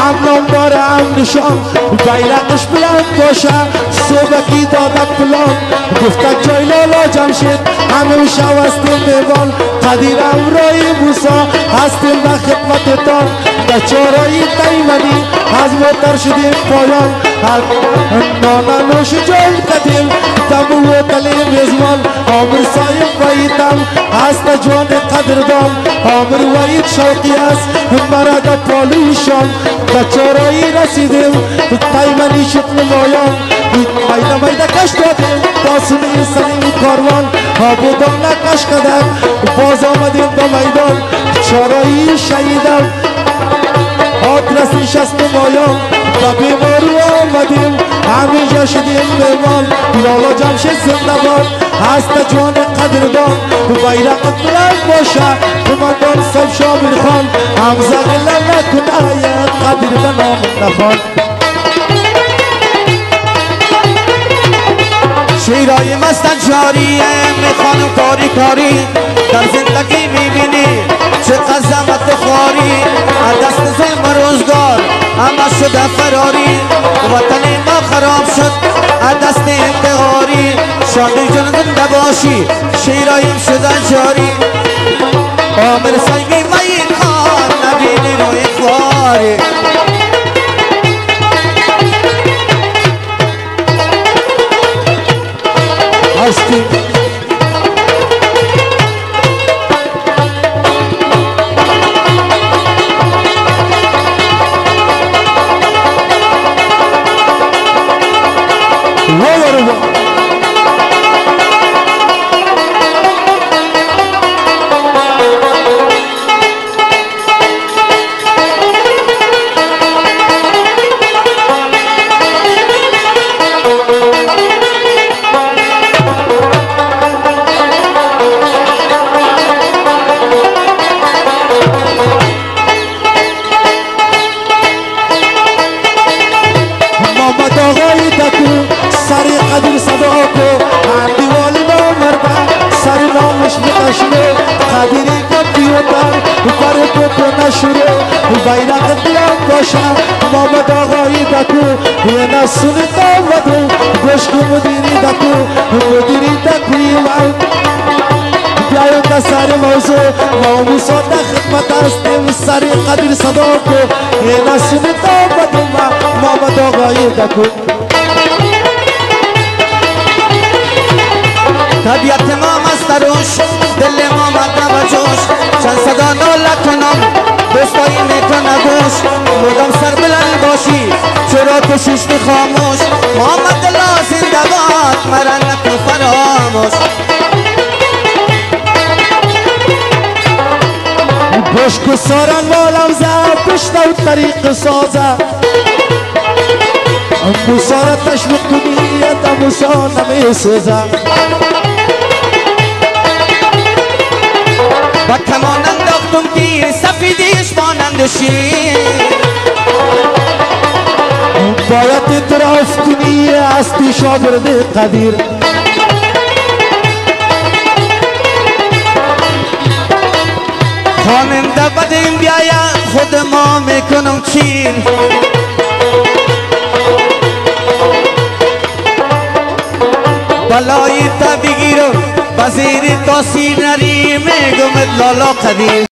امنم داره امنشان بیرقش بلند باشه صبحی دادک پلان گفتک جای لالا جمشید همه شو هستیم میوان قدیر امرای موسا هستیم به خدمتتان بچارای تیمنی از موتر شدیم پایان نانا نوش جان قدیم دم و تلیم میزمان عامر صاحب وحیدم هست جان قدردان عامر وحید شوقی است مرد پالوشان بچارایی رسیدیم تیمنی شد نمایان میده میده کش دادیم داسونی سنیم کاروان بودم نکش کدم باز آمدیم به میدان چارایی شهیدم آدرس نشست نمایان و بیمارو آمدیم همینجا شدیم میوان لالا جمشید زندگان هست جوان قدردان بیرقت بلند باشه قماندان صاحب شامل خان حمزه غله نکنه قدر به نام نخوان شیرای مستن جاریه میخوانم کاری کاری در زندگی میبینی چه قزمت خواری از دست ظلم روزگار همه شده فراری وطن ما خراب شد از دست انتقاری شادی جان زنده باشی شیرایم شدن جاری عامر صاحبی مین خان نبینی روی خواری هستی بیرقت بلند باشه محمد آقایی دکو یه نسون دامدو گشک مدیری دکو مدیری دکوی من بیایم در سر موضوع ما موسا در خدمت هستیم سر قدیر صدا کو یه نسون دامدو محمد آقایی دکو طبیعت ما مست روش دل ما مرد و جوش چند صدا ناله کنم دوستایی میکنه گوش مدام سر بلند باشی چرا تو شیشتی خاموش محمد الله زنده باد مرا نکن فراموش بشک سارن والم زد بشنو طریق سازه موسا را تشویق کنی تا موسا نمیسوزه و کمان انداختم که سفیدیش مانند شیر باید اعتراف کنی هستی شاگرد قدیر خواننده بدیم بیاید خود ما میکنم چین بلایی تا بگیرم وزیر تاثیر نری میگم لالا قدیر